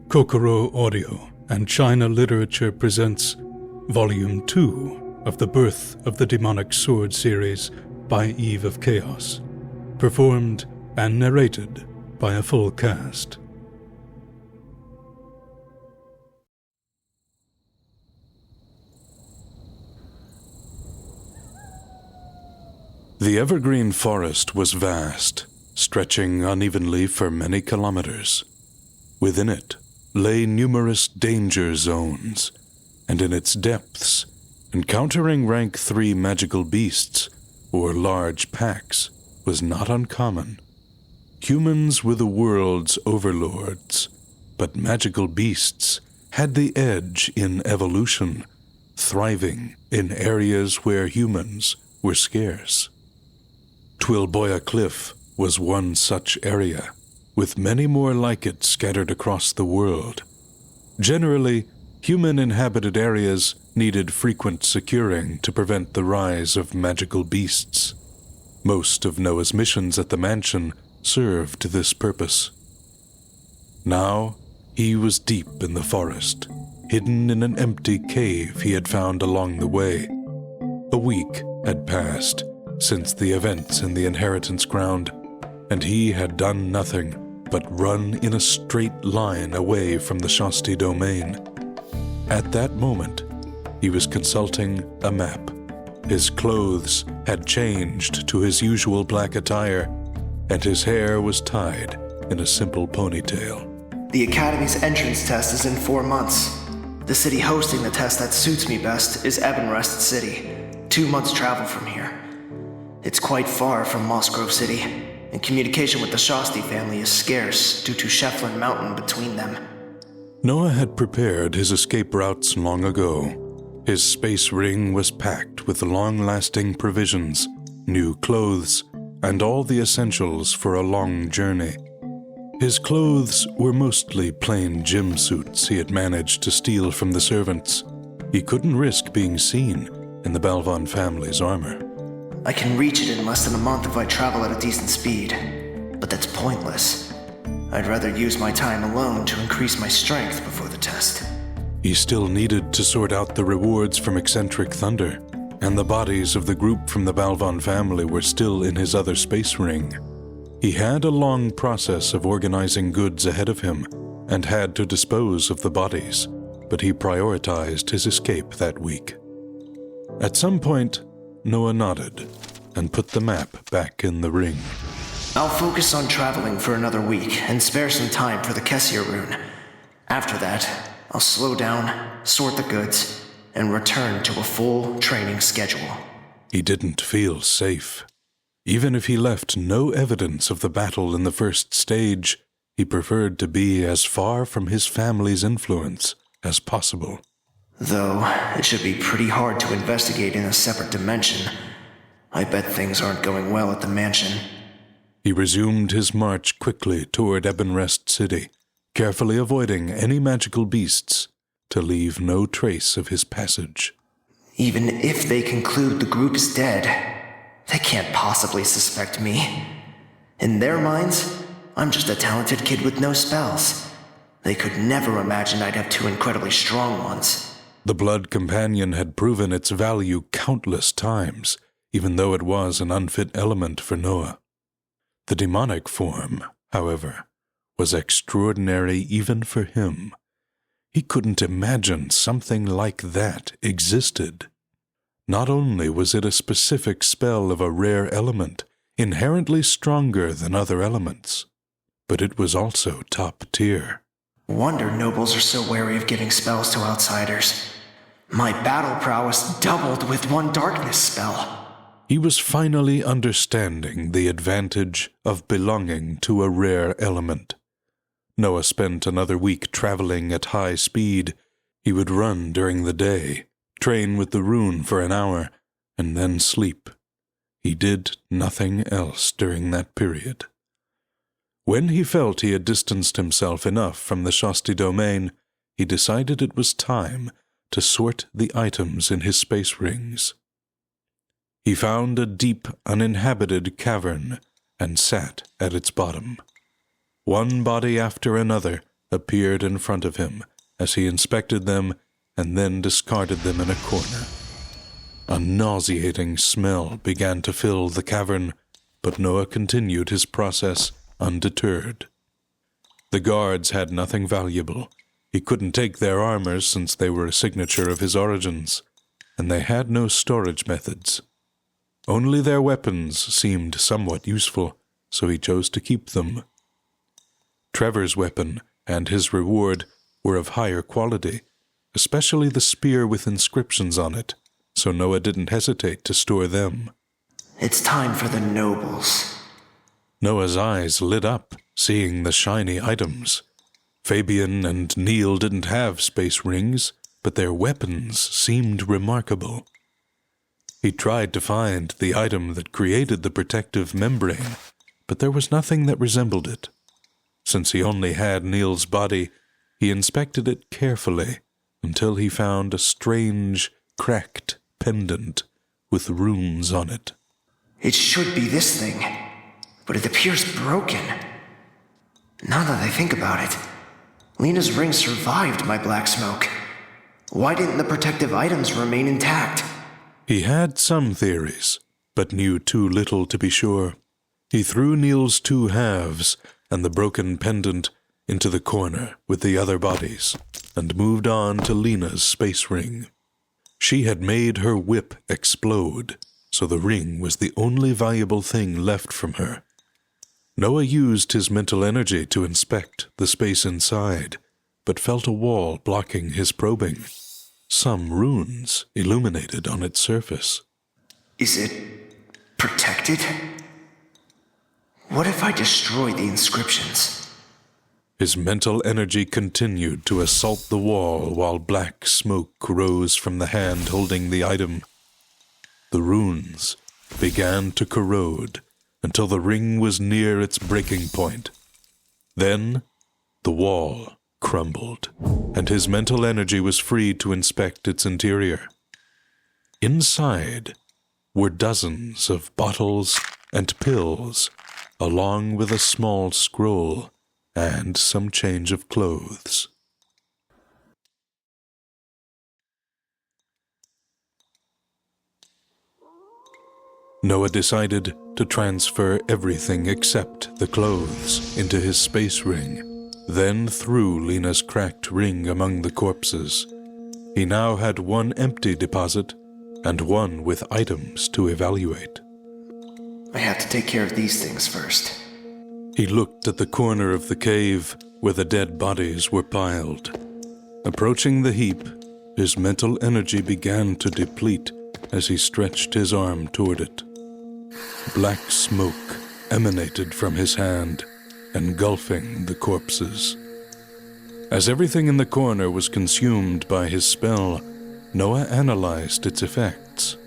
Kokoro Audio and China Literature presents Volume 2 of the Birth of the Demonic Sword series by eveofchaos, performed and narrated by a full cast. The evergreen forest was vast, stretching unevenly for many kilometers. Within it lay numerous danger zones, and in its depths, encountering rank 3 magical beasts, or large packs, was not uncommon. Humans were the world's overlords, but magical beasts had the edge in evolution, thriving in areas where humans were scarce. Twilboya Cliff was one such area, with many more like it scattered across the world. Generally, human-inhabited areas needed frequent securing to prevent the rise of magical beasts. Most of Noah's missions at the mansion served this purpose. Now, he was deep in the forest, hidden in an empty cave he had found along the way. A week had passed since the events in the inheritance ground, and he had done nothing but run in a straight line away from the Shasti domain. At that moment, he was consulting a map. His clothes had changed to his usual black attire, and his hair was tied in a simple ponytail. The Academy's entrance test is in 4 months. The city hosting the test that suits me best is Ebonrest City, 2 months' travel from here. It's quite far from Mossgrove City, and communication with the Shasti family is scarce due to Shefflin Mountain between them. Noah had prepared his escape routes long ago. His space ring was packed with long-lasting provisions, new clothes, and all the essentials for a long journey. His clothes were mostly plain gym suits he had managed to steal from the servants. He couldn't risk being seen in the Balvan family's armor. I can reach it in less than a month if I travel at a decent speed, but that's pointless. I'd rather use my time alone to increase my strength before the test. He still needed to sort out the rewards from eccentric thunder, and the bodies of the group from the Balvan family were still in his other space ring. He had a long process of organizing goods ahead of him, and had to dispose of the bodies, but he prioritized his escape that week. At some point, Noah nodded and put the map back in the ring. I'll focus on traveling for another week and spare some time for the Kessia rune. After that, I'll slow down, sort the goods, and return to a full training schedule. He didn't feel safe. Even if he left no evidence of the battle in the first stage, he preferred to be as far from his family's influence as possible. Though, it should be pretty hard to investigate in a separate dimension. I bet things aren't going well at the mansion. He resumed his march quickly toward Ebonrest City, carefully avoiding any magical beasts to leave no trace of his passage. Even if they conclude the group is dead, they can't possibly suspect me. In their minds, I'm just a talented kid with no spells. They could never imagine I'd have 2 incredibly strong ones. The blood companion had proven its value countless times, even though it was an unfit element for Noah. The demonic form, however, was extraordinary even for him. He couldn't imagine something like that existed. Not only was it a specific spell of a rare element, inherently stronger than other elements, but it was also top tier. Wonder nobles are so wary of giving spells to outsiders. My battle prowess doubled with 1 darkness spell. He was finally understanding the advantage of belonging to a rare element. Noah spent another week traveling at high speed. He would run during the day, train with the rune for an hour, and then sleep. He did nothing else during that period. When he felt he had distanced himself enough from the Shasti domain, he decided it was time to sort the items in his space rings. He found a deep, uninhabited cavern and sat at its bottom. One body after another appeared in front of him as he inspected them and then discarded them in a corner. A nauseating smell began to fill the cavern, but Noah continued his process undeterred. The guards had nothing valuable. He couldn't take their armors since they were a signature of his origins, and they had no storage methods. Only their weapons seemed somewhat useful, so he chose to keep them. Trevor's weapon and his reward were of higher quality, especially the spear with inscriptions on it, so Noah didn't hesitate to store them. It's time for the nobles. Noah's eyes lit up, seeing the shiny items. Fabian and Neil didn't have space rings, but their weapons seemed remarkable. He tried to find the item that created the protective membrane, but there was nothing that resembled it. Since he only had Neil's body, he inspected it carefully until he found a strange, cracked pendant with runes on it. It should be this thing, but it appears broken. Now that I think about it, Lena's ring survived my black smoke. Why didn't the protective items remain intact? He had some theories, but knew too little to be sure. He threw Neil's two halves and the broken pendant into the corner with the other bodies, and moved on to Lena's space ring. She had made her whip explode, so the ring was the only valuable thing left from her. Noah used his mental energy to inspect the space inside, but felt a wall blocking his probing. Some runes illuminated on its surface. Is it protected? What if I destroy the inscriptions? His mental energy continued to assault the wall while black smoke rose from the hand holding the item. The runes began to corrode until the ring was near its breaking point. Then the wall crumbled, and his mental energy was freed to inspect its interior. Inside were dozens of bottles and pills, along with a small scroll and some change of clothes. Noah decided to transfer everything except the clothes into his space ring, then threw Lena's cracked ring among the corpses. He now had one empty deposit and one with items to evaluate. I have to take care of these things first. He looked at the corner of the cave where the dead bodies were piled. Approaching the heap, his mental energy began to deplete as he stretched his arm toward it. Black smoke emanated from his hand, engulfing the corpses. As everything in the corner was consumed by his spell, Noah analyzed its effects.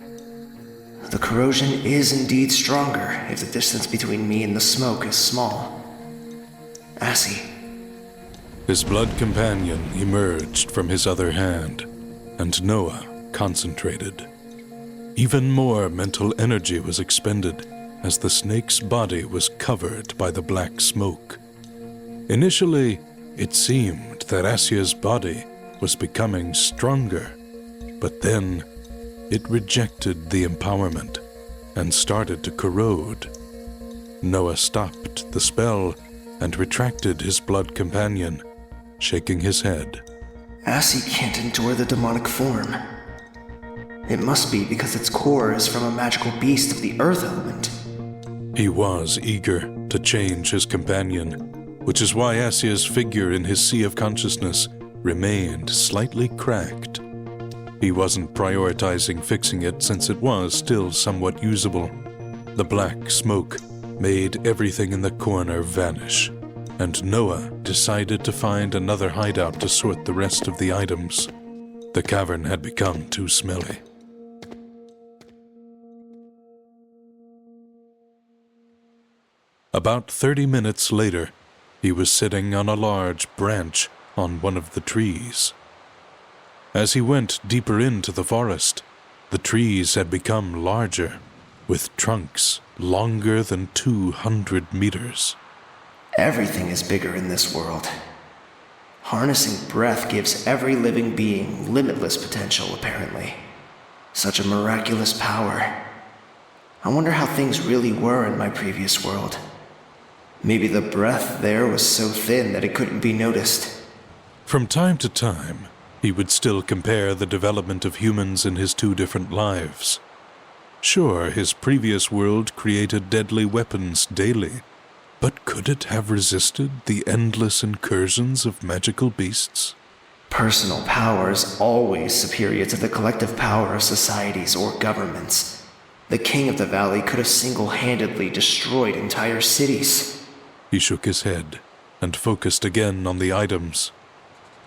The corrosion is indeed stronger if the distance between me and the smoke is small. Assy. His blood companion emerged from his other hand, and Noah concentrated. Even more mental energy was expended as the snake's body was covered by the black smoke. Initially, it seemed that Asia's body was becoming stronger, but then it rejected the empowerment and started to corrode. Noah stopped the spell and retracted his blood companion, shaking his head. Assy can't endure the demonic form. It must be because its core is from a magical beast of the earth element. He was eager to change his companion, which is why Asia's figure in his sea of consciousness remained slightly cracked. He wasn't prioritizing fixing it since it was still somewhat usable. The black smoke made everything in the corner vanish, and Noah decided to find another hideout to sort the rest of the items. The cavern had become too smelly. About 30 minutes later, he was sitting on a large branch on one of the trees. As he went deeper into the forest, the trees had become larger, with trunks longer than 200 meters. Everything is bigger in this world. Harnessing breath gives every living being limitless potential, apparently. Such a miraculous power. I wonder how things really were in my previous world. Maybe the breath there was so thin that it couldn't be noticed. From time to time, he would still compare the development of humans in his two different lives. Sure, his previous world created deadly weapons daily, but could it have resisted the endless incursions of magical beasts? Personal power is always superior to the collective power of societies or governments. The king of the valley could have single-handedly destroyed entire cities. He shook his head and focused again on the items.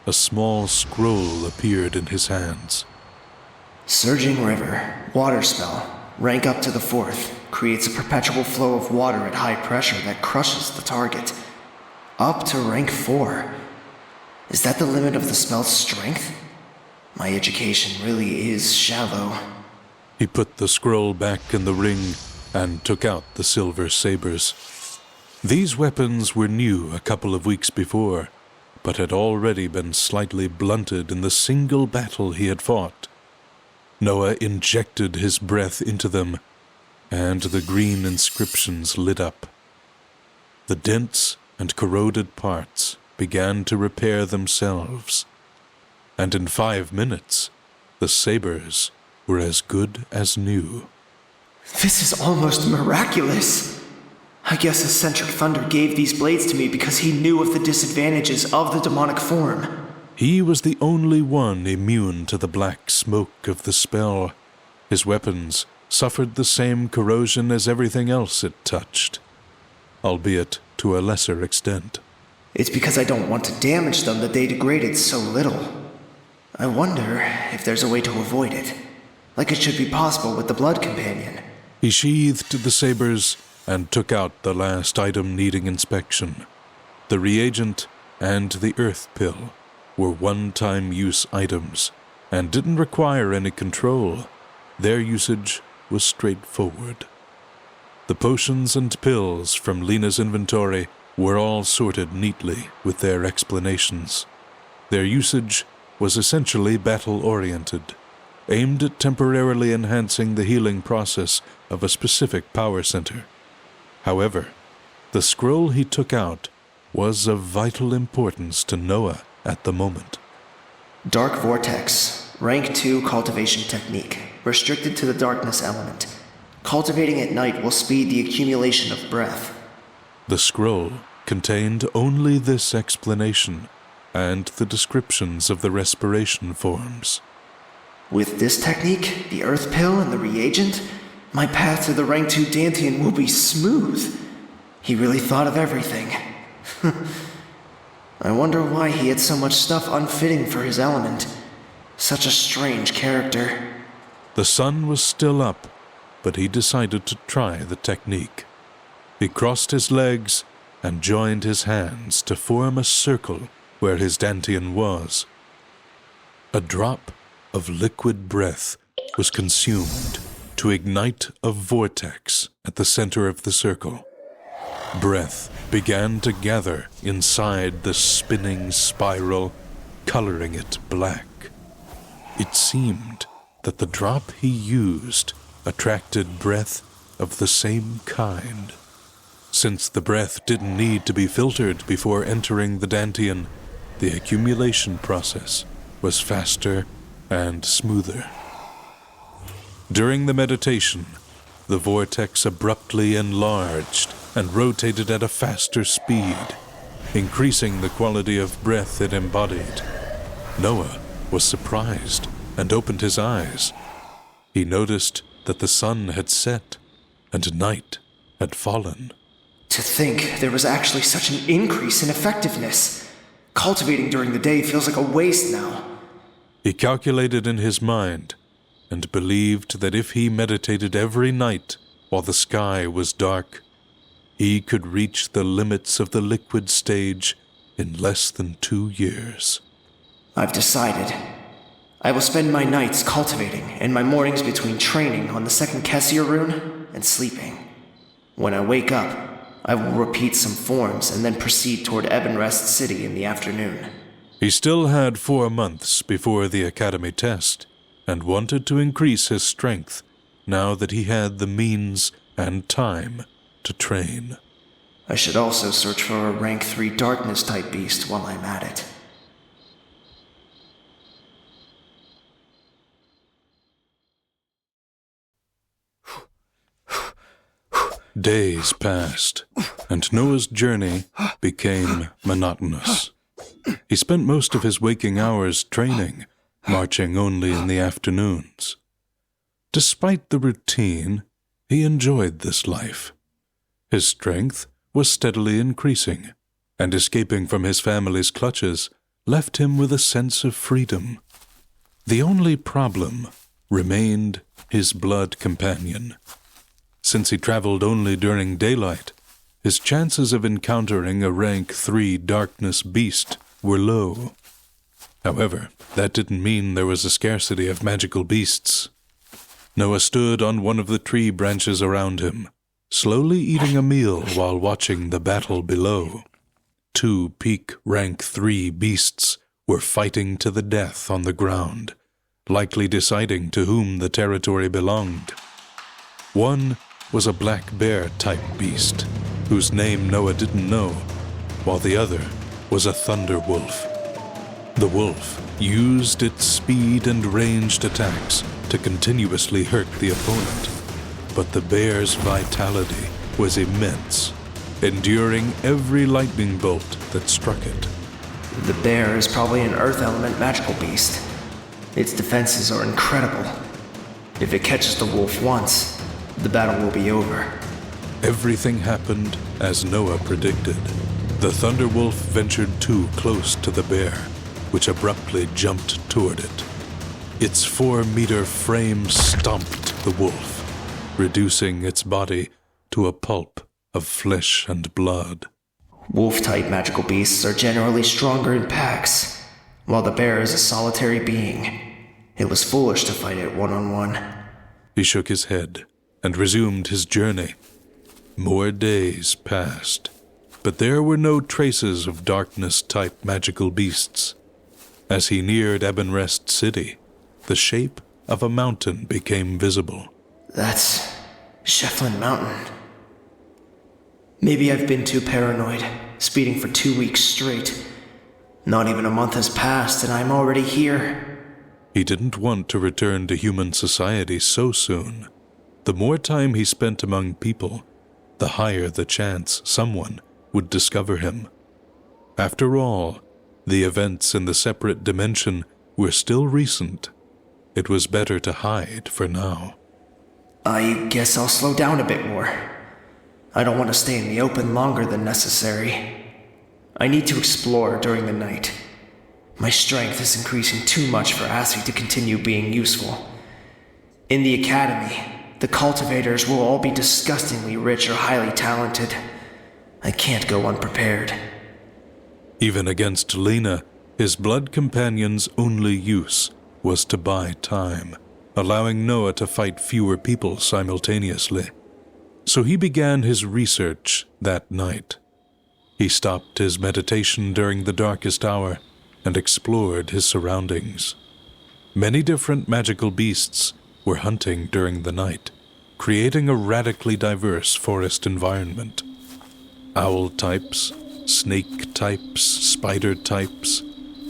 A small scroll appeared in his hands. Surging river, water spell, rank up to the 4th, creates a perpetual flow of water at high pressure that crushes the target. Up to rank 4. Is that the limit of the spell's strength? My education really is shallow. He put the scroll back in the ring and took out the silver sabers. These weapons were new a couple of weeks before, but had already been slightly blunted in the single battle he had fought. Noah injected his breath into them, and the green inscriptions lit up. The dents and corroded parts began to repair themselves, and in 5 minutes, the sabers were as good as new. This is almost miraculous. I guess Eccentric Thunder gave these blades to me because he knew of the disadvantages of the demonic form. He was the only one immune to the black smoke of the spell. His weapons suffered the same corrosion as everything else it touched, albeit to a lesser extent. It's because I don't want to damage them that they degraded so little. I wonder if there's a way to avoid it, like it should be possible with the Blood Companion. He sheathed the sabers and took out the last item needing inspection. The reagent and the earth pill were one-time use items and didn't require any control. Their usage was straightforward. The potions and pills from Lena's inventory were all sorted neatly with their explanations. Their usage was essentially battle-oriented, aimed at temporarily enhancing the healing process of a specific power center. However, the scroll he took out was of vital importance to Noah at the moment. Dark Vortex, rank 2 cultivation technique, restricted to the darkness element. Cultivating at night will speed the accumulation of breath. The scroll contained only this explanation and the descriptions of the respiration forms. With this technique, the earth pill and the reagent, my path to the rank 2 Dantean will be smooth. He really thought of everything. I wonder why he had so much stuff unfitting for his element. Such a strange character. The sun was still up, but he decided to try the technique. He crossed his legs and joined his hands to form a circle where his Dantean was. A drop of liquid breath was consumed to ignite a vortex at the center of the circle. Breath began to gather inside the spinning spiral, coloring it black. It seemed that the drop he used attracted breath of the same kind. Since the breath didn't need to be filtered before entering the Dantean, the accumulation process was faster and smoother. During the meditation, the vortex abruptly enlarged and rotated at a faster speed, increasing the quality of breath it embodied. Noah was surprised and opened his eyes. He noticed that the sun had set and night had fallen. To think there was actually such an increase in effectiveness. Cultivating during the day feels like a waste now. He calculated in his mind and believed that if he meditated every night while the sky was dark, he could reach the limits of the liquid stage in less than 2 years. I've decided. I will spend my nights cultivating and my mornings between training on the second xianxia rune and sleeping. When I wake up, I will repeat some forms and then proceed toward Ebenrest City in the afternoon. He still had 4 months before the academy test, and wanted to increase his strength now that he had the means and time to train. I should also search for a rank 3 darkness-type beast while I'm at it. Days passed, and Noah's journey became monotonous. He spent most of his waking hours training, marching only in the afternoons. Despite the routine, he enjoyed this life. His strength was steadily increasing, and escaping from his family's clutches left him with a sense of freedom. The only problem remained his blood companion. Since he traveled only during daylight, his chances of encountering a rank 3 darkness beast were low. However, that didn't mean there was a scarcity of magical beasts. Noah stood on one of the tree branches around him, slowly eating a meal while watching the battle below. 2 peak rank 3 beasts were fighting to the death on the ground, likely deciding to whom the territory belonged. One was a black bear-type beast, whose name Noah didn't know, while the other was a thunder wolf. The wolf used its speed and ranged attacks to continuously hurt the opponent, but the bear's vitality was immense, enduring every lightning bolt that struck it. The bear is probably an earth element magical beast. Its defenses are incredible. If it catches the wolf once, the battle will be over. Everything happened as Noah predicted. The thunder wolf ventured too close to the bear, which abruptly jumped toward it. Its 4-meter frame stomped the wolf, reducing its body to a pulp of flesh and blood. Wolf-type magical beasts are generally stronger in packs, while the bear is a solitary being. It was foolish to fight it one-on-one. He shook his head and resumed his journey. More days passed, but there were no traces of darkness-type magical beasts. As he neared Ebonrest City, the shape of a mountain became visible. That's Shefflin Mountain. Maybe I've been too paranoid, speeding for 2 weeks straight. Not even a month has passed and I'm already here. He didn't want to return to human society so soon. The more time he spent among people, the higher the chance someone would discover him. After all, the events in the separate dimension were still recent. It was better to hide for now. I guess I'll slow down a bit more. I don't want to stay in the open longer than necessary. I need to explore during the night. My strength is increasing too much for Assi to continue being useful. In the academy, the cultivators will all be disgustingly rich or highly talented. I can't go unprepared. Even against Lena, his blood companion's only use was to buy time, allowing Noah to fight fewer people simultaneously. So he began his research that night. He stopped his meditation during the darkest hour and explored his surroundings. Many different magical beasts were hunting during the night, creating a radically diverse forest environment. Owl types, snake types, spider types,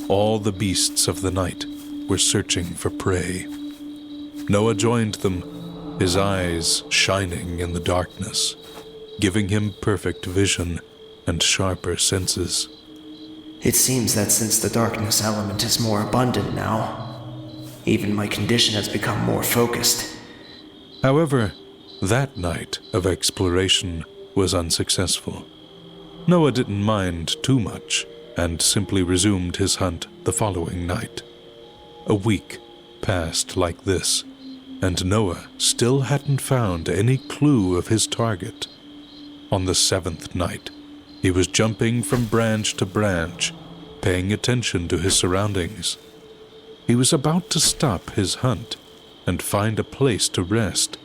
all the beasts of the night were searching for prey. Noah joined them, his eyes shining in the darkness, giving him perfect vision and sharper senses. It seems that since the darkness element is more abundant now, even my condition has become more focused. However, that night of exploration was unsuccessful. Noah didn't mind too much and simply resumed his hunt the following night. A week passed like this, and Noah still hadn't found any clue of his target. On the 7th night, he was jumping from branch to branch, paying attention to his surroundings. He was about to stop his hunt and find a place to rest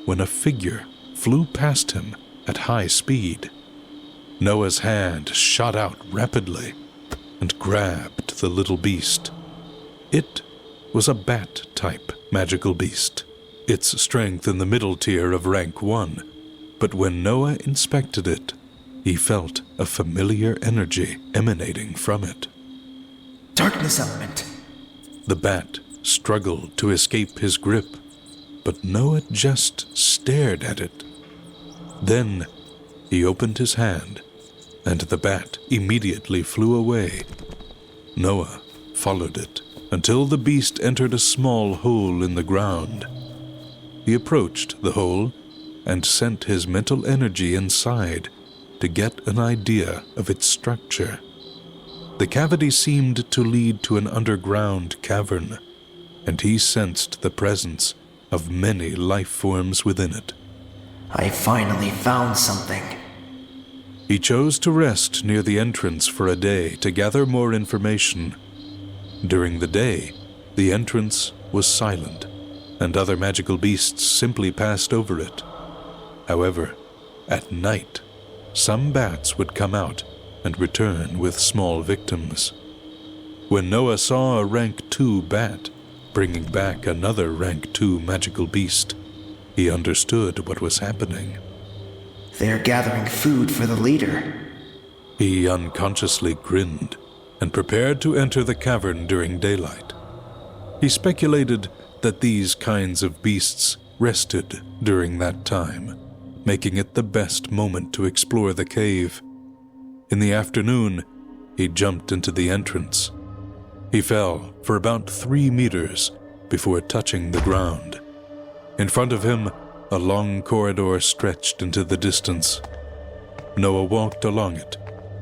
when a figure flew past him at high speed. Noah's hand shot out rapidly, and grabbed the little beast. It was a bat-type magical beast, its strength in the middle tier of rank 1, but when Noah inspected it, he felt a familiar energy emanating from it. Darkness element. The bat struggled to escape his grip, but Noah just stared at it. Then he opened his hand, and the bat immediately flew away. Noah followed it until the beast entered a small hole in the ground. He approached the hole and sent his mental energy inside to get an idea of its structure. The cavity seemed to lead to an underground cavern, and he sensed the presence of many life forms within it. I finally found something. He chose to rest near the entrance for a day to gather more information. During the day, the entrance was silent, and other magical beasts simply passed over it. However, at night, some bats would come out and return with small victims. When Noah saw a rank 2 bat bringing back another rank 2 magical beast, he understood what was happening. They're gathering food for the leader. He unconsciously grinned and prepared to enter the cavern during daylight. He speculated that these kinds of beasts rested during that time, making it the best moment to explore the cave. In the afternoon, he jumped into the entrance. He fell for about 3 meters before touching the ground. In front of him, a long corridor stretched into the distance. Noah walked along it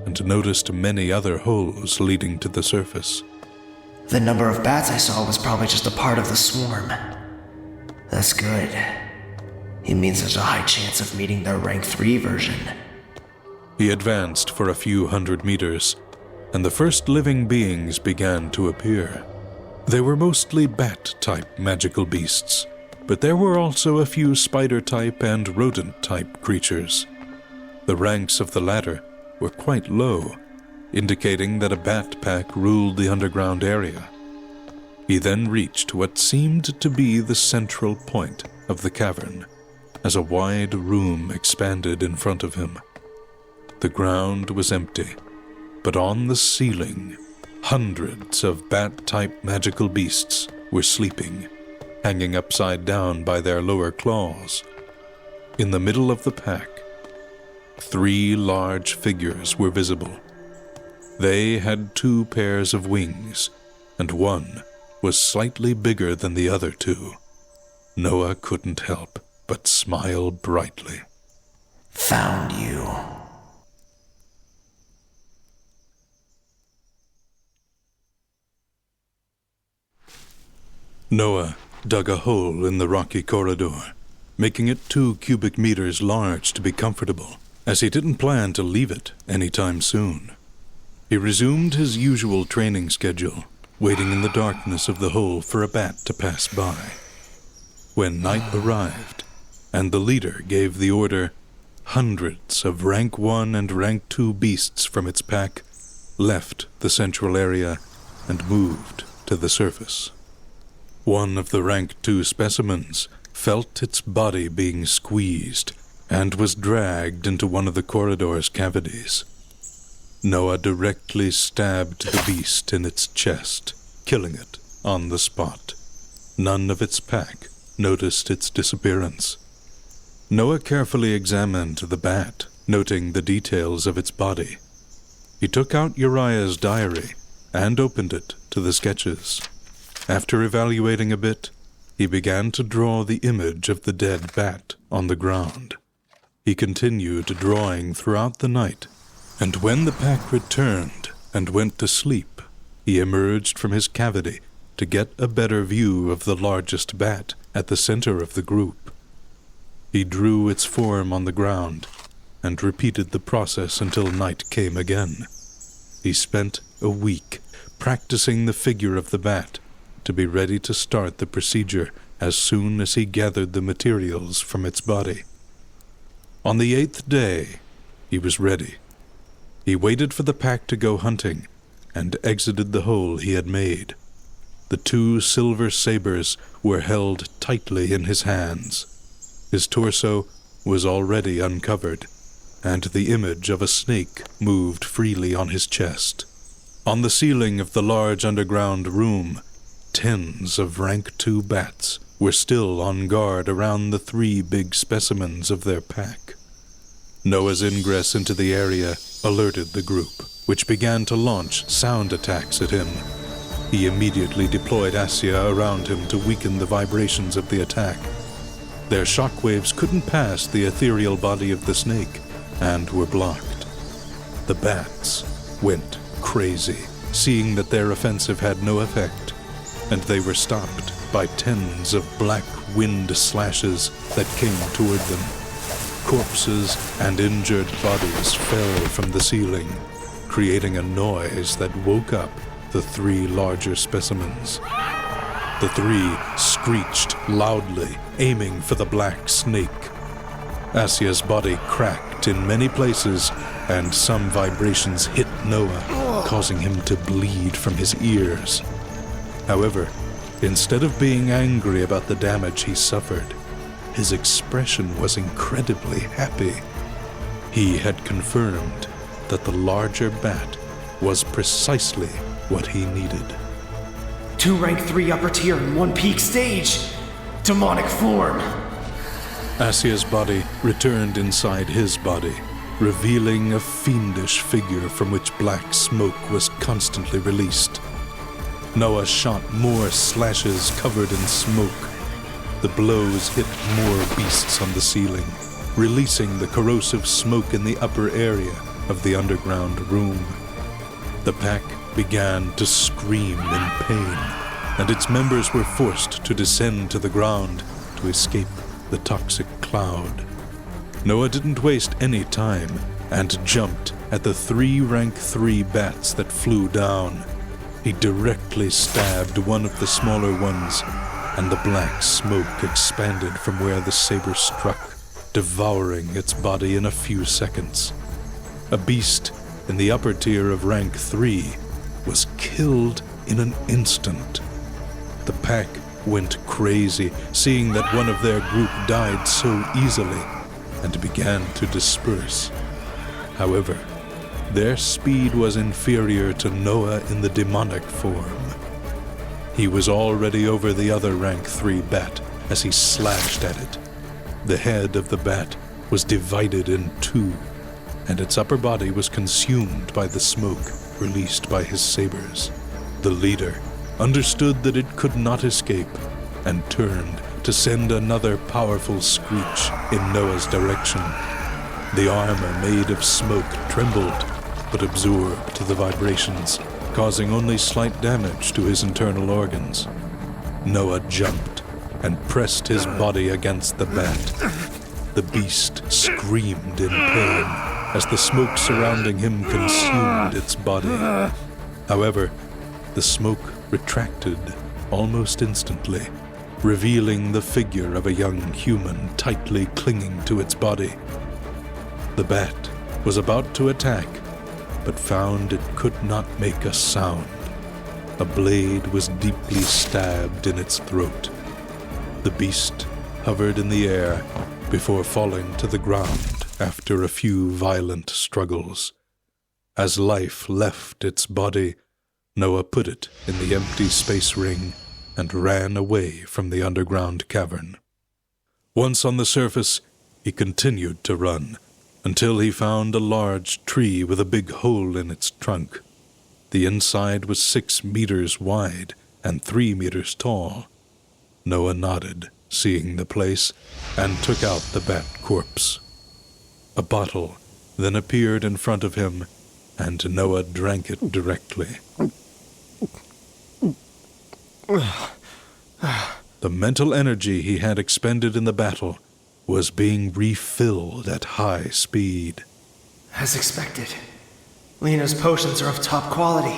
and noticed many other holes leading to the surface. The number of bats I saw was probably just a part of the swarm. That's good. It means there's a high chance of meeting their rank 3 version. He advanced for a few hundred meters, and the first living beings began to appear. They were mostly bat-type magical beasts, but there were also a few spider-type and rodent-type creatures. The ranks of the latter were quite low, indicating that a bat pack ruled the underground area. He then reached what seemed to be the central point of the cavern, as a wide room expanded in front of him. The ground was empty, but on the ceiling, hundreds of bat-type magical beasts were sleeping, hanging upside down by their lower claws. In the middle of the pack, 3 large figures were visible. They had 2 pairs of wings, and one was slightly bigger than the other 2. Noah couldn't help but smile brightly. Found you. Noah dug a hole in the rocky corridor, making it 2 cubic meters large to be comfortable, as he didn't plan to leave it anytime soon. He resumed his usual training schedule, waiting in the darkness of the hole for a bat to pass by. When night arrived, and the leader gave the order, hundreds of rank 1 and rank 2 beasts from its pack left the central area and moved to the surface. One of the rank 2 specimens felt its body being squeezed and was dragged into one of the corridor's cavities. Noah directly stabbed the beast in its chest, killing it on the spot. None of its pack noticed its disappearance. Noah carefully examined the bat, noting the details of its body. He took out Uriah's diary and opened it to the sketches. After evaluating a bit, he began to draw the image of the dead bat on the ground. He continued drawing throughout the night, and when the pack returned and went to sleep, he emerged from his cavity to get a better view of the largest bat at the center of the group. He drew its form on the ground and repeated the process until night came again. He spent a week practicing the figure of the bat to be ready to start the procedure as soon as he gathered the materials from its body. On the 8th day, he was ready. He waited for the pack to go hunting and exited the hole he had made. The 2 silver sabers were held tightly in his hands. His torso was already uncovered, and the image of a snake moved freely on his chest. On the ceiling of the large underground room, tens of rank 2 bats were still on guard around the 3 big specimens of their pack. Noah's ingress into the area alerted the group, which began to launch sound attacks at him. He immediately deployed xianxia around him to weaken the vibrations of the attack. Their shockwaves couldn't pass the ethereal body of the snake and were blocked. The bats went crazy, seeing that their offensive had no effect, and they were stopped by tens of black wind slashes that came toward them. Corpses and injured bodies fell from the ceiling, creating a noise that woke up the 3 larger specimens. The 3 screeched loudly, aiming for the black snake. Asia's body cracked in many places, and some vibrations hit Noah, causing him to bleed from his ears. However, instead of being angry about the damage he suffered, his expression was incredibly happy. He had confirmed that the larger bat was precisely what he needed. 2 rank 3 upper tier and 1 peak stage! Demonic form! Asia's body returned inside his body, revealing a fiendish figure from which black smoke was constantly released. Noah shot more slashes covered in smoke. The blows hit more beasts on the ceiling, releasing the corrosive smoke in the upper area of the underground room. The pack began to scream in pain, and its members were forced to descend to the ground to escape the toxic cloud. Noah didn't waste any time and jumped at the 3 rank 3 bats that flew down. He directly stabbed one of the smaller ones, and the black smoke expanded from where the saber struck, devouring its body in a few seconds. A beast in the upper tier of rank 3 was killed in an instant. The pack went crazy, seeing that one of their group died so easily, and began to disperse. However, their speed was inferior to Noah in the demonic form. He was already over the other rank 3 bat as he slashed at it. The head of the bat was divided in 2, and its upper body was consumed by the smoke released by his sabers. The leader understood that it could not escape and turned to send another powerful screech in Noah's direction. The armor made of smoke trembled, but absorbed the vibrations, causing only slight damage to his internal organs. Noah jumped and pressed his body against the bat. The beast screamed in pain as the smoke surrounding him consumed its body. However, the smoke retracted almost instantly, revealing the figure of a young human tightly clinging to its body. The bat was about to attack, but found it could not make a sound. A blade was deeply stabbed in its throat. The beast hovered in the air before falling to the ground after a few violent struggles. As life left its body, Noah put it in the empty space ring and ran away from the underground cavern. Once on the surface, he continued to run until he found a large tree with a big hole in its trunk. The inside was 6 meters wide and 3 meters tall. Noah nodded, seeing the place, and took out the bat corpse. A bottle then appeared in front of him, and Noah drank it directly. The mental energy he had expended in the battle was being refilled at high speed. As expected, Lena's potions are of top quality.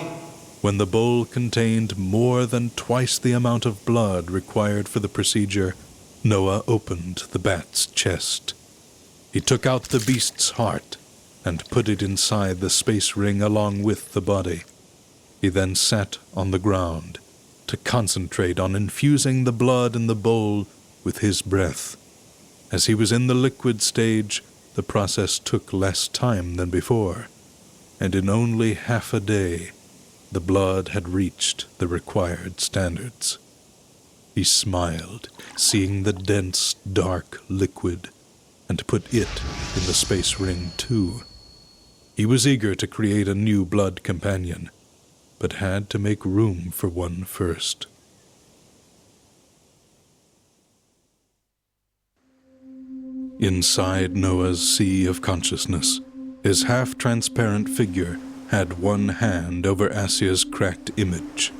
When the bowl contained more than twice the amount of blood required for the procedure, Noah opened the bat's chest. He took out the beast's heart and put it inside the space ring along with the body. He then sat on the ground to concentrate on infusing the blood in the bowl with his breath. As he was in the liquid stage, the process took less time than before, and in only half a day, the blood had reached the required standards. He smiled, seeing the dense, dark liquid, and put it in the space ring too. He was eager to create a new blood companion, but had to make room for one first. Inside Noah's sea of consciousness, his half-transparent figure had one hand over Asia's cracked image.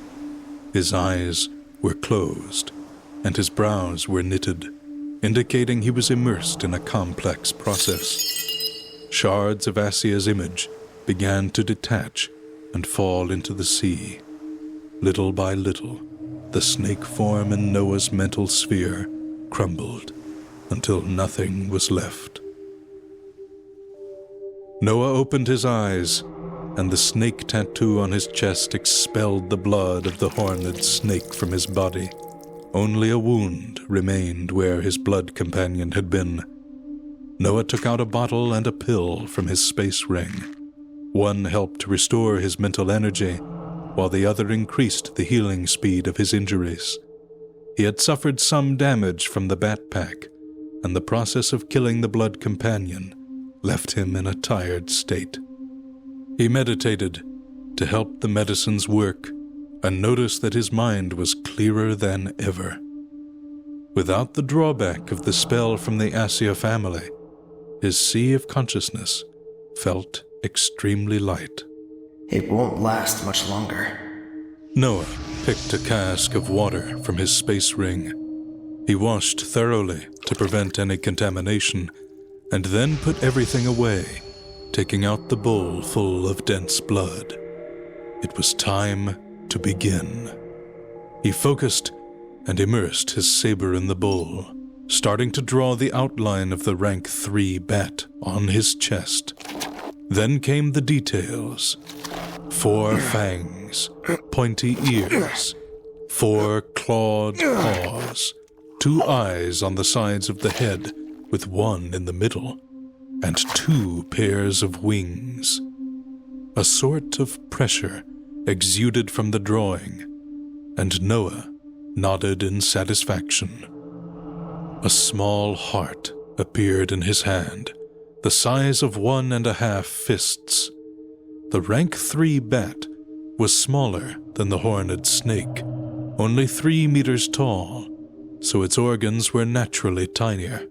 His eyes were closed, and his brows were knitted, indicating he was immersed in a complex process. Shards of Asia's image began to detach and fall into the sea. Little by little, the snake form in Noah's mental sphere crumbled until nothing was left. Noah opened his eyes, and the snake tattoo on his chest expelled the blood of the horned snake from his body. Only a wound remained where his blood companion had been. Noah took out a bottle and a pill from his space ring. One helped to restore his mental energy, while the other increased the healing speed of his injuries. He had suffered some damage from the bat pack, and the process of killing the blood companion left him in a tired state. He meditated to help the medicines work, and noticed that his mind was clearer than ever. Without the drawback of the spell from the Asia family, his sea of consciousness felt extremely light. It won't last much longer. Noah picked a cask of water from his space ring. He washed thoroughly to prevent any contamination, and then put everything away, taking out the bowl full of dense blood. It was time to begin. He focused and immersed his saber in the bowl, starting to draw the outline of the rank 3 bat on his chest. Then came the details. 4 fangs, pointy ears, 4 clawed paws, 2 eyes on the sides of the head with 1 in the middle, and 2 pairs of wings. A sort of pressure exuded from the drawing, and Noah nodded in satisfaction. A small heart appeared in his hand, the size of 1.5 fists. The rank 3 bat was smaller than the horned snake, only 3 meters tall, so its organs were naturally tinier.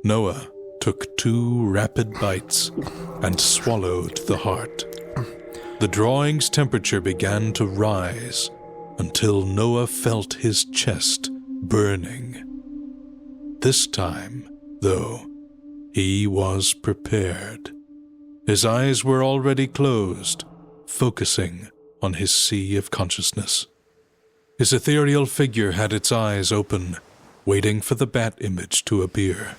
Noah took 2 rapid bites and swallowed the heart. The drawing's temperature began to rise until Noah felt his chest burning. This time, though, he was prepared. His eyes were already closed, focusing on his sea of consciousness. His ethereal figure had its eyes open, waiting for the bat image to appear.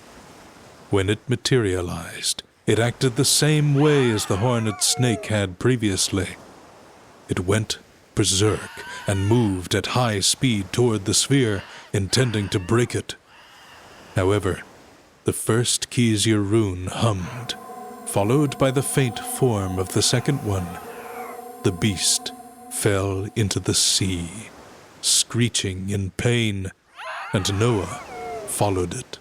When it materialized, it acted the same way as the horned snake had previously. It went berserk and moved at high speed toward the sphere, intending to break it. However, the first xianxia rune hummed, followed by the faint form of the second one. The beast fell into the sea, screeching in pain, and Noah followed it.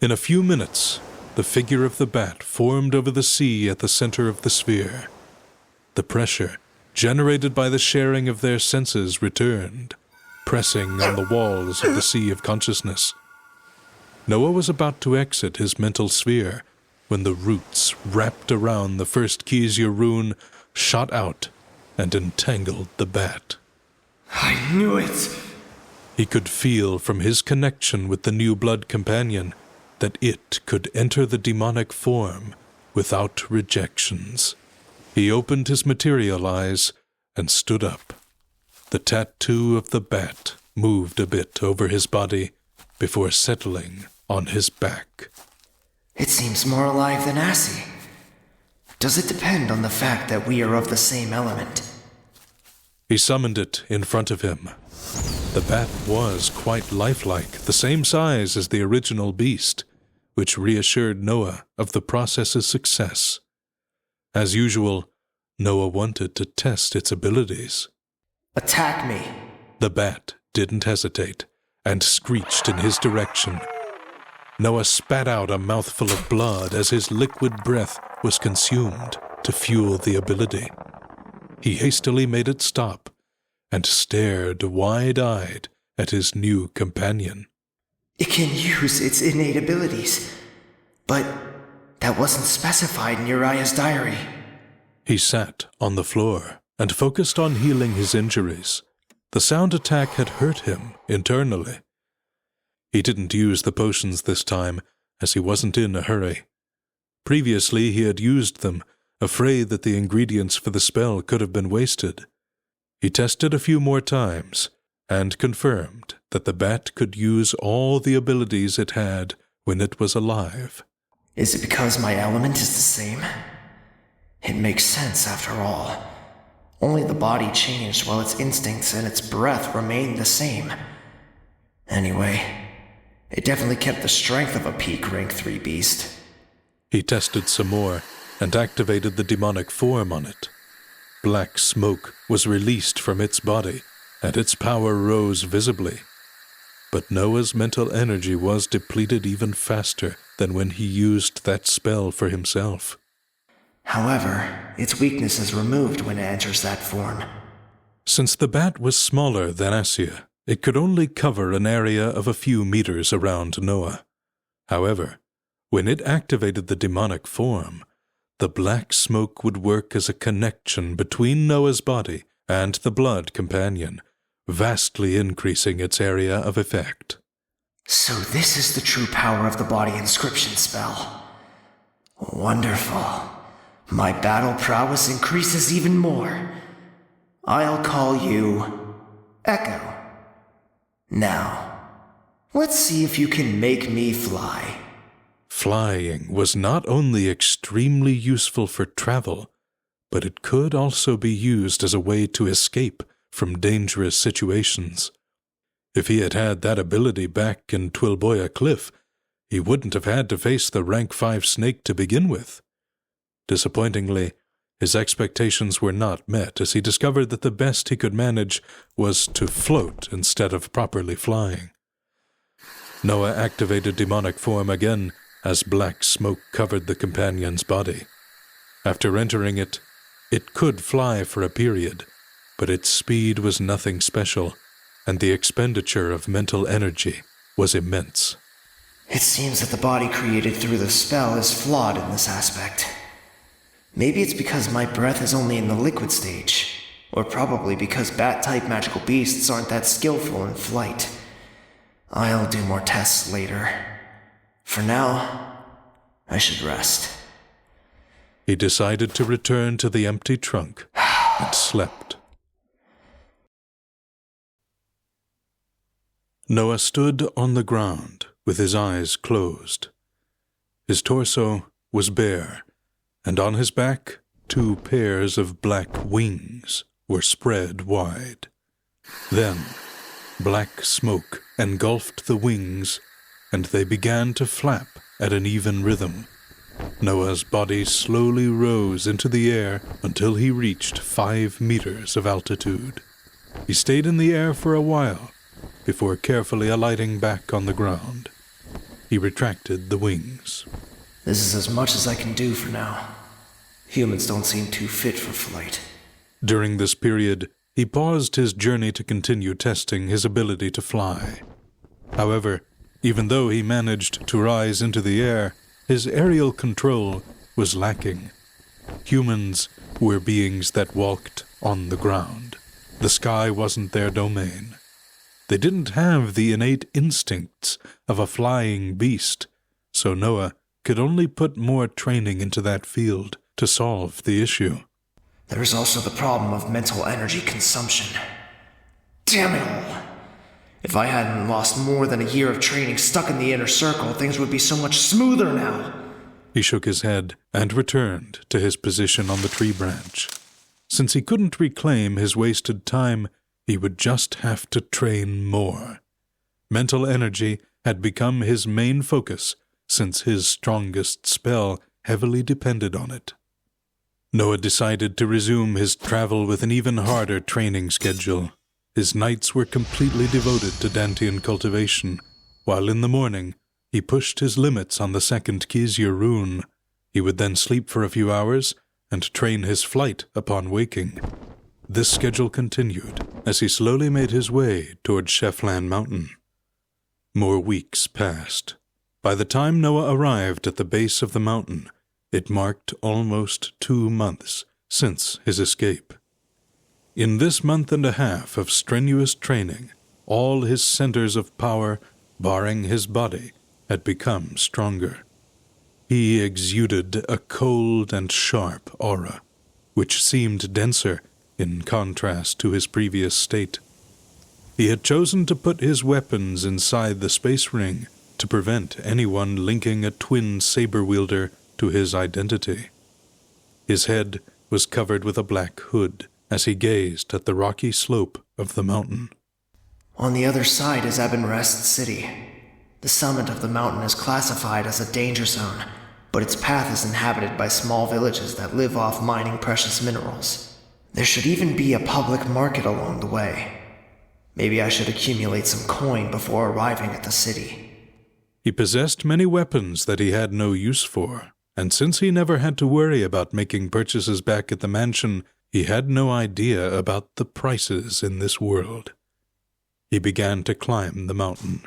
In a few minutes, the figure of the bat formed over the sea at the center of the sphere. The pressure generated by the sharing of their senses returned, pressing on the walls of the sea of consciousness. Noah was about to exit his mental sphere when the roots wrapped around the first xianxia rune shot out and entangled the bat. I knew it! He could feel from his connection with the new blood companion that it could enter the demonic form without rejections. He opened his material eyes and stood up. The tattoo of the bat moved a bit over his body before settling on his back. It seems more alive than Asi. Does it depend on the fact that we are of the same element? He summoned it in front of him. The bat was quite lifelike, the same size as the original beast, which reassured Noah of the process's success. As usual, Noah wanted to test its abilities. Attack me. The bat didn't hesitate and screeched in his direction. Noah spat out a mouthful of blood as his liquid breath was consumed to fuel the ability. He hastily made it stop and stared wide-eyed at his new companion. It can use its innate abilities, but that wasn't specified in Uriah's diary. He sat on the floor and focused on healing his injuries. The sound attack had hurt him internally. He didn't use the potions this time, as he wasn't in a hurry. Previously he had used them, afraid that the ingredients for the spell could have been wasted. He tested a few more times, and confirmed that the bat could use all the abilities it had when it was alive. Is it because my element is the same? It makes sense after all. Only the body changed while its instincts and its breath remained the same. Anyway, it definitely kept the strength of a peak rank 3 beast. He tested some more and activated the demonic form on it. Black smoke was released from its body, and its power rose visibly. But Noah's mental energy was depleted even faster than when he used that spell for himself. However, its weakness is removed when it enters that form. Since the bat was smaller than xianxia, it could only cover an area of a few meters around Noah. However, when it activated the demonic form, the black smoke would work as a connection between Noah's body and the blood companion, vastly increasing its area of effect. So this is the true power of the body inscription spell. Wonderful. My battle prowess increases even more. I'll call you Echo. Now, let's see if you can make me fly. Flying was not only extremely useful for travel, but it could also be used as a way to escape from dangerous situations. If he had had that ability back in Twilboya Cliff, he wouldn't have had to face the rank 5 snake to begin with. Disappointingly, his expectations were not met as he discovered that the best he could manage was to float instead of properly flying. Noah activated demonic form again as black smoke covered the companion's body. After entering it, it could fly for a period, but its speed was nothing special, and the expenditure of mental energy was immense. It seems that the body created through the spell is flawed in this aspect. Maybe it's because my breath is only in the liquid stage, or probably because bat-type magical beasts aren't that skillful in flight. I'll do more tests later. For now, I should rest. He decided to return to the empty trunk and slept. Noah stood on the ground with his eyes closed. His torso was bare, and on his back 2 pairs of black wings were spread wide. Then, black smoke engulfed the wings, and they began to flap at an even rhythm. Noah's body slowly rose into the air until he reached 5 meters of altitude. He stayed in the air for a while before carefully alighting back on the ground. He retracted the wings. This is as much as I can do for now. Humans don't seem too fit for flight. During this period, he paused his journey to continue testing his ability to fly. However, even though he managed to rise into the air, his aerial control was lacking. Humans were beings that walked on the ground. The sky wasn't their domain. They didn't have the innate instincts of a flying beast, so Noah could only put more training into that field to solve the issue. There is also the problem of mental energy consumption. Damn it all! If I hadn't lost more than a year of training stuck in the inner circle, things would be so much smoother now. He shook his head and returned to his position on the tree branch. Since he couldn't reclaim his wasted time, he would just have to train more. Mental energy had become his main focus, since his strongest spell heavily depended on it. Noah decided to resume his travel with an even harder training schedule. His nights were completely devoted to Dantean cultivation, while in the morning he pushed his limits on the second xianxia rune. He would then sleep for a few hours and train his flight upon waking. This schedule continued as he slowly made his way toward Chefland Mountain. More weeks passed. By the time Noah arrived at the base of the mountain, it marked almost 2 months since his escape. In this month and a half of strenuous training, all his centers of power, barring his body, had become stronger. He exuded a cold and sharp aura, which seemed denser in contrast to his previous state. He had chosen to put his weapons inside the space ring to prevent anyone linking a twin saber-wielder to his identity. His head was covered with a black hood as he gazed at the rocky slope of the mountain. On the other side is Ebenrest City. The summit of the mountain is classified as a danger zone, but its path is inhabited by small villages that live off mining precious minerals. There should even be a public market along the way. Maybe I should accumulate some coin before arriving at the city. He possessed many weapons that he had no use for, and since he never had to worry about making purchases back at the mansion, he had no idea about the prices in this world. He began to climb the mountain.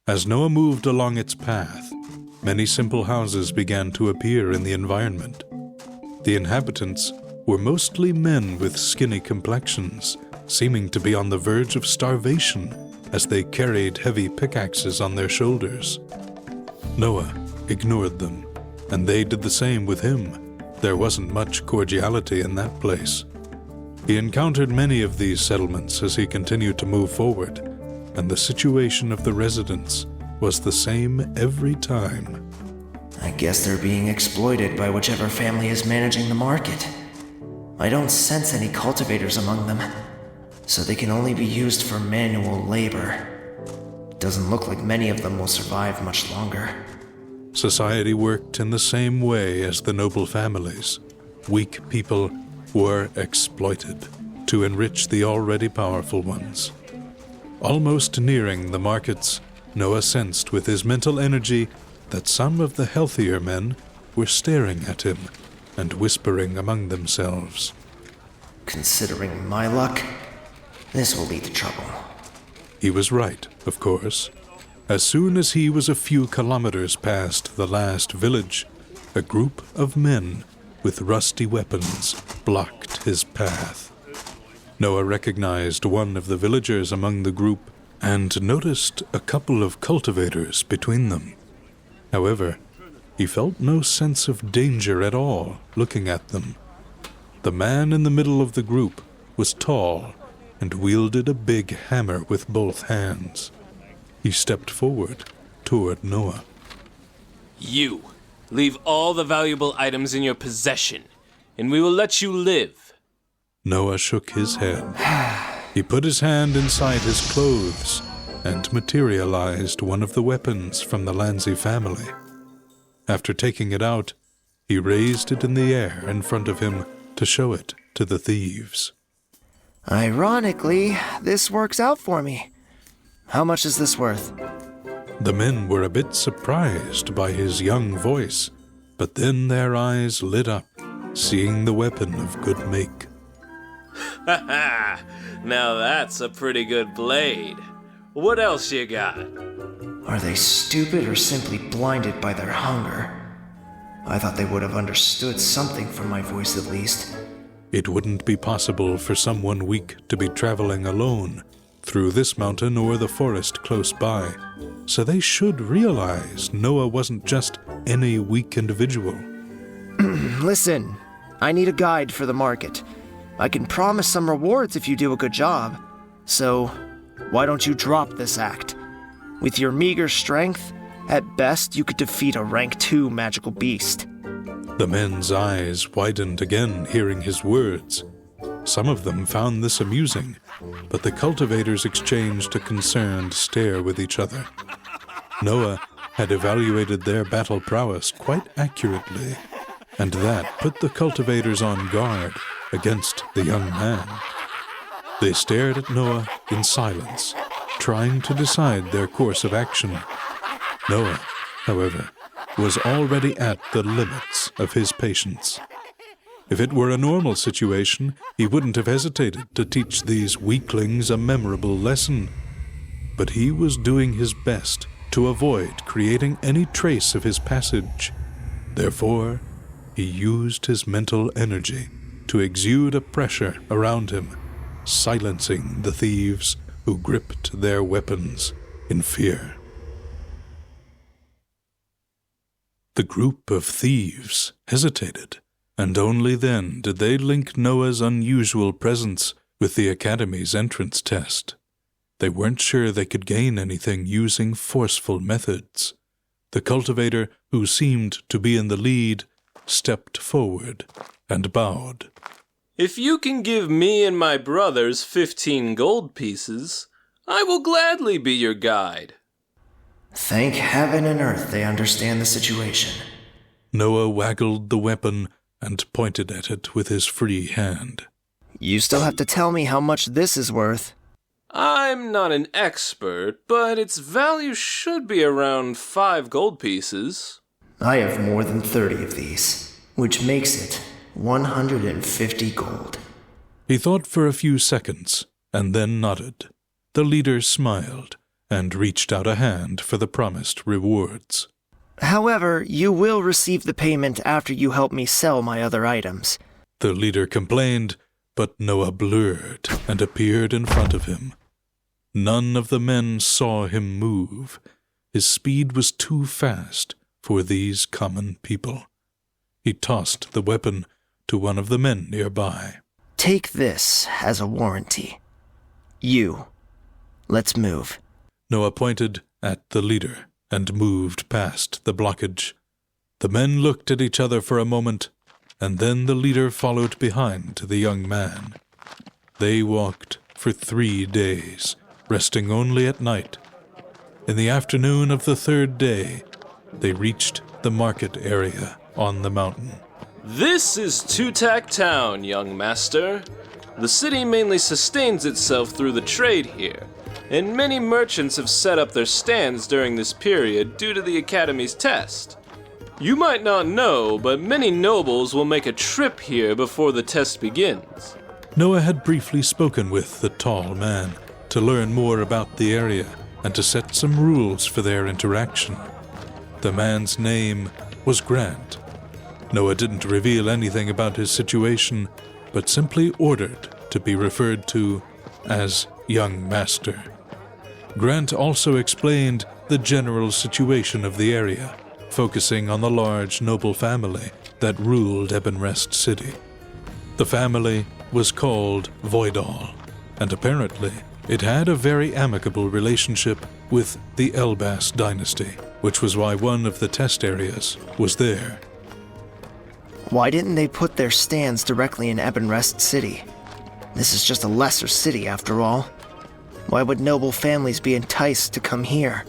As Noah moved along its path, many simple houses began to appear in the environment. The inhabitants were mostly men with skinny complexions, seeming to be on the verge of starvation as they carried heavy pickaxes on their shoulders. Noah ignored them, and they did the same with him. There wasn't much cordiality in that place. He encountered many of these settlements as he continued to move forward, and the situation of the residents was the same every time. I guess they're being exploited by whichever family is managing the market. I don't sense any cultivators among them, so they can only be used for manual labor. Doesn't look like many of them will survive much longer. Society worked in the same way as the noble families. Weak people were exploited to enrich the already powerful ones. Almost nearing the markets, Noah sensed with his mental energy that some of the healthier men were staring at him and whispering among themselves. Considering my luck, this will lead to trouble. He was right, of course. As soon as he was a few kilometers past the last village, a group of men with rusty weapons blocked his path. Noah recognized one of the villagers among the group and noticed a couple of cultivators between them. However, he felt no sense of danger at all looking at them. The man in the middle of the group was tall and wielded a big hammer with both hands. He stepped forward toward Noah. You, leave all the valuable items in your possession, and we will let you live. Noah shook his head. He put his hand inside his clothes and materialized one of the weapons from the Lanzi family. After taking it out, he raised it in the air in front of him to show it to the thieves. Ironically, this works out for me. How much is this worth? The men were a bit surprised by his young voice, but then their eyes lit up, seeing the weapon of good make. Ha ha! Now that's a pretty good blade. What else you got? Are they stupid or simply blinded by their hunger? I thought they would have understood something from my voice at least. It wouldn't be possible for someone weak to be traveling alone through this mountain or the forest close by, so they should realize Noah wasn't just any weak individual. Listen, I need a guide for the market. I can promise some rewards if you do a good job. So, why don't you drop this act? With your meager strength, at best you could defeat a rank 2 magical beast. The men's eyes widened again hearing his words. Some of them found this amusing, but the cultivators exchanged a concerned stare with each other. Noah had evaluated their battle prowess quite accurately, and that put the cultivators on guard against the young man. They stared at Noah in silence, trying to decide their course of action. Noah, however, was already at the limits of his patience. If it were a normal situation, he wouldn't have hesitated to teach these weaklings a memorable lesson. But he was doing his best to avoid creating any trace of his passage. Therefore, he used his mental energy to exude a pressure around him, silencing the thieves who gripped their weapons in fear. The group of thieves hesitated, and only then did they link Noah's unusual presence with the Academy's entrance test. They weren't sure they could gain anything using forceful methods. The cultivator, who seemed to be in the lead, stepped forward and bowed. If you can give me and my brothers 15 gold pieces, I will gladly be your guide. Thank heaven and earth they understand the situation. Noah waggled the weapon and pointed at it with his free hand. You still have to tell me how much this is worth. I'm not an expert, but its value should be around 5 gold pieces. I have more than 30 of these, which makes it 150 gold. He thought for a few seconds, and then nodded. The leader smiled and reached out a hand for the promised rewards. However, you will receive the payment after you help me sell my other items. The leader complained, but Noah blurred and appeared in front of him. None of the men saw him move. His speed was too fast for these common people. He tossed the weapon to one of the men nearby. Take this as a warranty. Let's move. Noah pointed at the leader and moved past the blockage. The men looked at each other for a moment, and then the leader followed behind the young man. They walked for 3 days, resting only at night. In the afternoon of the 3rd day, they reached the market area on the mountain. This is Tutac town, young master. The city mainly sustains itself through the trade here, and many merchants have set up their stands during this period due to the Academy's test. You might not know, but many nobles will make a trip here before the test begins. Noah had briefly spoken with the tall man to learn more about the area and to set some rules for their interaction. The man's name was Grant. Noah didn't reveal anything about his situation, but simply ordered to be referred to as Young Master. Grant also explained the general situation of the area, focusing on the large noble family that ruled Ebenrest City. The family was called Voidal, and apparently it had a very amicable relationship with the Elbas dynasty, which was why one of the test areas was there. Why didn't they put their stands directly in Ebenrest City? This is just a lesser city after all. Why would noble families be enticed to come here?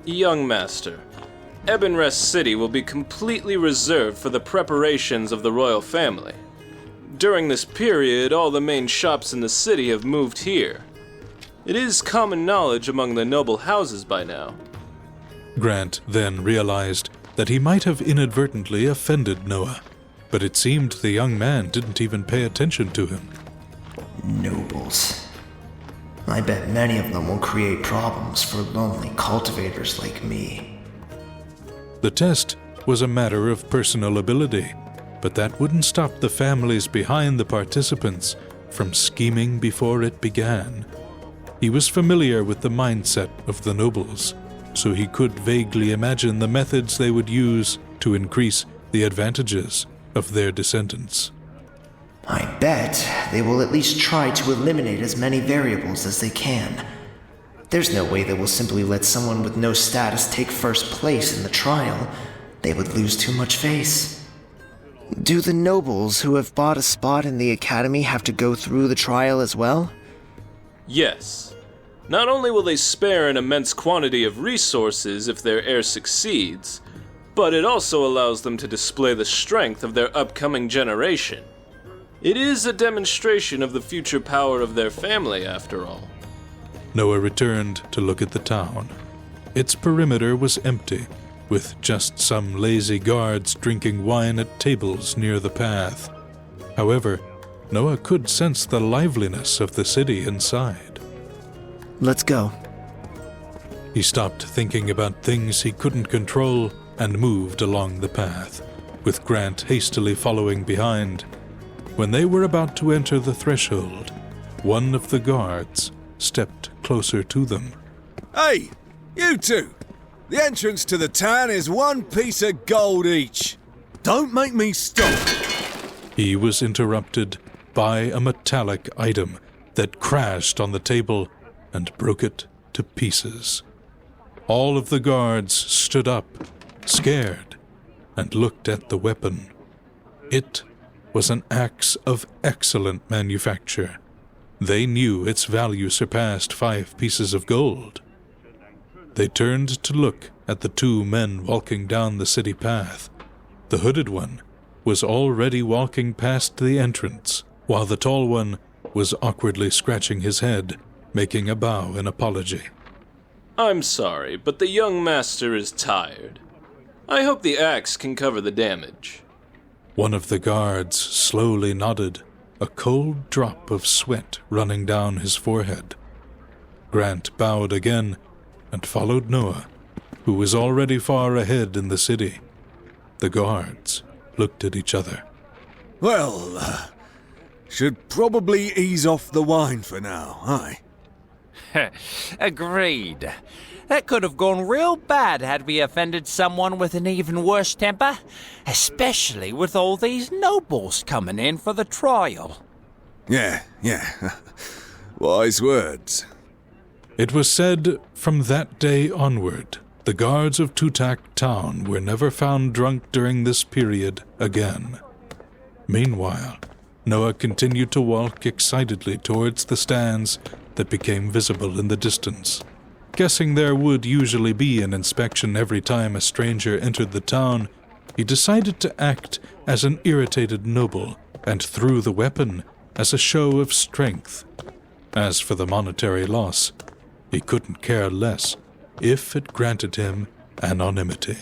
Young master, Ebenrest City will be completely reserved for the preparations of the royal family. During this period, all the main shops in the city have moved here. It is common knowledge among the noble houses by now. Grant then realized that he might have inadvertently offended Noah, but it seemed the young man didn't even pay attention to him. Nobles. I bet many of them will create problems for lonely cultivators like me. The test was a matter of personal ability, but that wouldn't stop the families behind the participants from scheming before it began. He was familiar with the mindset of the nobles, so he could vaguely imagine the methods they would use to increase the advantages of their descendants. I bet they will at least try to eliminate as many variables as they can. There's no way they will simply let someone with no status take first place in the trial. They would lose too much face. Do the nobles who have bought a spot in the academy have to go through the trial as well? Yes. Not only will they spare an immense quantity of resources if their heir succeeds, but it also allows them to display the strength of their upcoming generation. It is a demonstration of the future power of their family, after all. Noah returned to look at the town. Its perimeter was empty, with just some lazy guards drinking wine at tables near the path. However, Noah could sense the liveliness of the city inside. Let's go. He stopped thinking about things he couldn't control and moved along the path, with Grant hastily following behind. When they were about to enter the threshold, one of the guards stepped closer to them. Hey, you two! The entrance to the town is 1 piece of gold each. Don't make me stop. He was interrupted by a metallic item that crashed on the table and broke it to pieces. All of the guards stood up, scared, and looked at the weapon. It was an axe of excellent manufacture. They knew its value surpassed 5 pieces of gold. They turned to look at the 2 men walking down the city path. The hooded one was already walking past the entrance, while the tall one was awkwardly scratching his head, making a bow in apology. I'm sorry, but the young master is tired. I hope the axe can cover the damage. One of the guards slowly nodded, a cold drop of sweat running down his forehead. Grant bowed again and followed Noah, who was already far ahead in the city. The guards looked at each other. Well, should probably ease off the wine for now, aye? Agreed. That could have gone real bad had we offended someone with an even worse temper, especially with all these nobles coming in for the trial. Yeah. Wise words. It was said from that day onward, the guards of Tutac town were never found drunk during this period again. Meanwhile, Noah continued to walk excitedly towards the stands that became visible in the distance. Guessing there would usually be an inspection every time a stranger entered the town, he decided to act as an irritated noble and threw the weapon as a show of strength. As for the monetary loss, he couldn't care less if it granted him anonymity.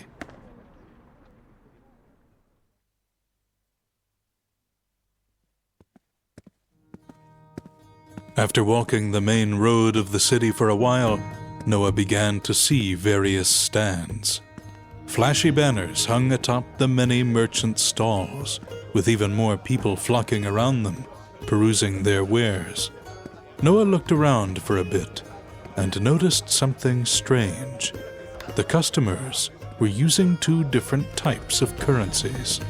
After walking the main road of the city for a while, Noah began to see various stands. Flashy banners hung atop the many merchant stalls, with even more people flocking around them, perusing their wares. Noah looked around for a bit and noticed something strange. The customers were using 2 different types of currencies.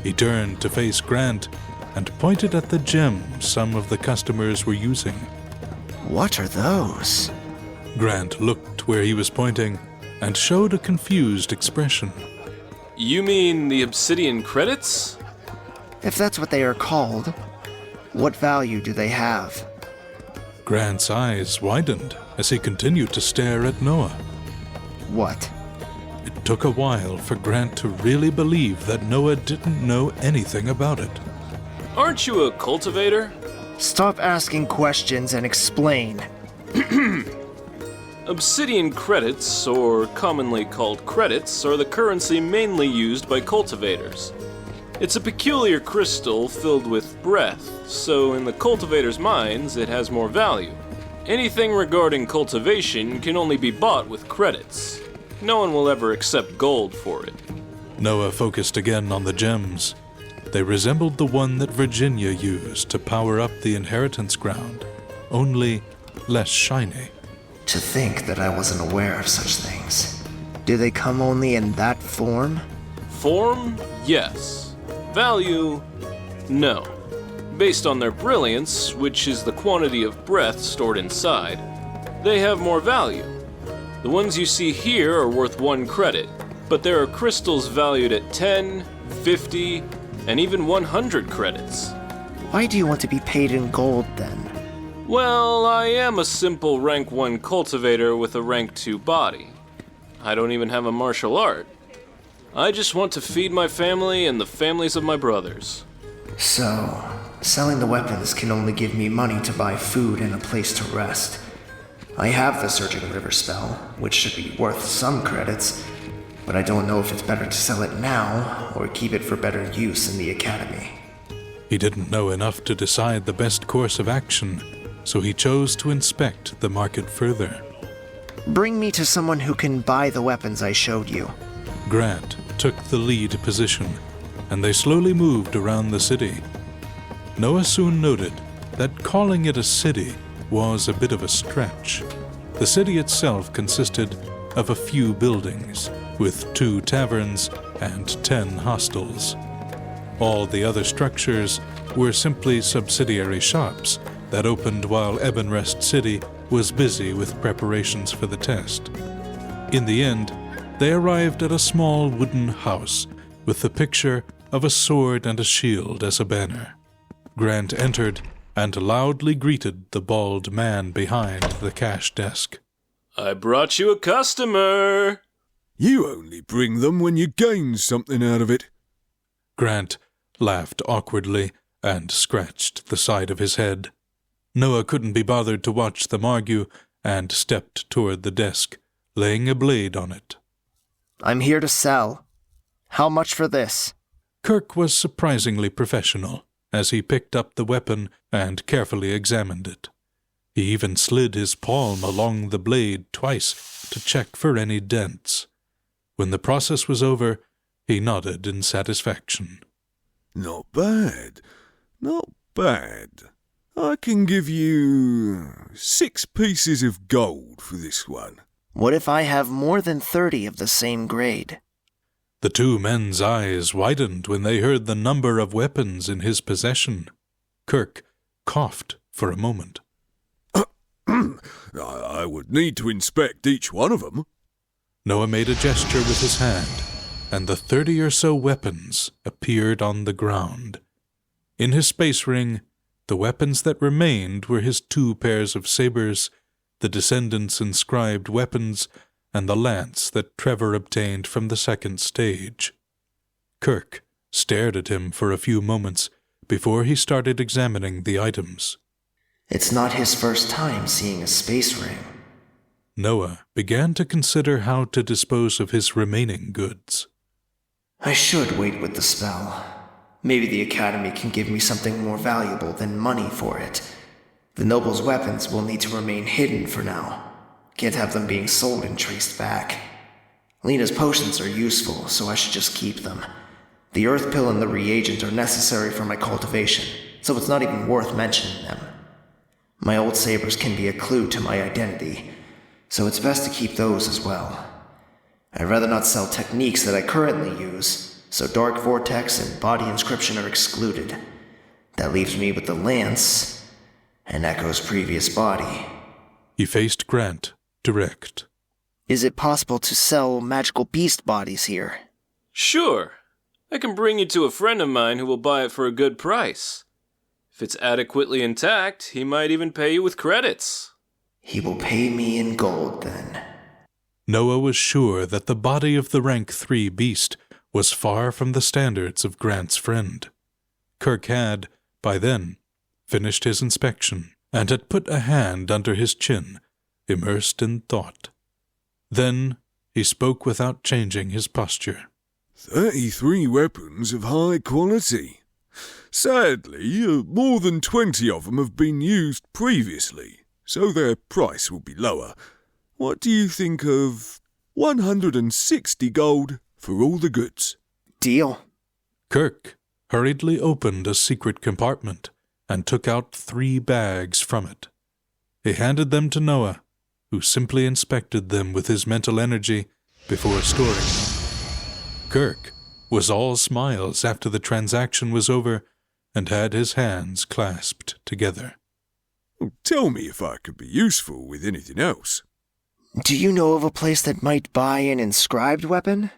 He turned to face Grant and pointed at the gems some of the customers were using. What are those? Grant looked where he was pointing and showed a confused expression. You mean the obsidian credits? If that's what they are called, what value do they have? Grant's eyes widened as he continued to stare at Noah. What? It took a while for Grant to really believe that Noah didn't know anything about it. Aren't you a cultivator? Stop asking questions and explain. Obsidian credits, or commonly called credits, are the currency mainly used by cultivators. It's a peculiar crystal filled with breath, so in the cultivator's minds it has more value. Anything regarding cultivation can only be bought with credits. No one will ever accept gold for it. Noah focused again on the gems. They resembled the one that Virginia used to power up the inheritance ground, only less shiny. To think that I wasn't aware of such things. Do they come only in that form? Form? Yes. Value? No. Based on their brilliance, which is the quantity of breath stored inside, they have more value. The ones you see here are worth 1 credit, but there are crystals valued at 10, 50, and even 100 credits. Why do you want to be paid in gold, then? Well, I am a simple rank 1 cultivator with a rank 2 body. I don't even have a martial art. I just want to feed my family and the families of my brothers. So, selling the weapons can only give me money to buy food and a place to rest. I have the Surging River spell, which should be worth some credits, but I don't know if it's better to sell it now or keep it for better use in the academy. He didn't know enough to decide the best course of action, so he chose to inspect the market further. Bring me to someone who can buy the weapons I showed you. Grant took the lead position, and they slowly moved around the city. Noah soon noted that calling it a city was a bit of a stretch. The city itself consisted of a few buildings, with 2 taverns and 10 hostels. All the other structures were simply subsidiary shops that opened while Ebenrest City was busy with preparations for the test. In the end, they arrived at a small wooden house with the picture of a sword and a shield as a banner. Grant entered and loudly greeted the bald man behind the cash desk. I brought you a customer! You only bring them when you gain something out of it. Grant laughed awkwardly and scratched the side of his head. Noah couldn't be bothered to watch them argue and stepped toward the desk, laying a blade on it. I'm here to sell. How much for this? Kirk was surprisingly professional as he picked up the weapon and carefully examined it. He even slid his palm along the blade twice to check for any dents. When the process was over, he nodded in satisfaction. Not bad. Not bad. I can give you 6 pieces of gold for this one. What if I have more than 30 of the same grade? The 2 men's eyes widened when they heard the number of weapons in his possession. Kirk coughed for a moment. I would need to inspect each one of them. Noah made a gesture with his hand, and the 30 or so weapons appeared on the ground. In his space ring, the weapons that remained were his 2 pairs of sabers, the Descendants' inscribed weapons, and the lance that Trevor obtained from the 2nd stage. Kirk stared at him for a few moments before he started examining the items. It's not his first time seeing a space ring. Noah began to consider how to dispose of his remaining goods. I should wait with the spell. Maybe the Academy can give me something more valuable than money for it. The Noble's weapons will need to remain hidden for now. Can't have them being sold and traced back. Lena's potions are useful, so I should just keep them. The Earth Pill and the reagent are necessary for my cultivation, so it's not even worth mentioning them. My old sabers can be a clue to my identity, so it's best to keep those as well. I'd rather not sell techniques that I currently use, so Dark Vortex and Body Inscription are excluded. That leaves me with the Lance and Echo's previous body. He faced Grant direct. Is it possible to sell magical beast bodies here? Sure. I can bring you to a friend of mine who will buy it for a good price. If it's adequately intact, he might even pay you with credits. He will pay me in gold, then. Noah was sure that the body of the rank 3 beast was far from the standards of Grant's friend. Kirk had, by then, finished his inspection and had put a hand under his chin, immersed in thought. Then he spoke without changing his posture. 33 weapons of high quality. Sadly, more than 20 of them have been used previously, so their price will be lower. What do you think of 160 gold for all the goods? Deal. Kirk hurriedly opened a secret compartment and took out 3 bags from it. He handed them to Noah, who simply inspected them with his mental energy before storing them. Kirk was all smiles after the transaction was over and had his hands clasped together. Tell me if I could be useful with anything else. Do you know of a place that might buy an inscribed weapon?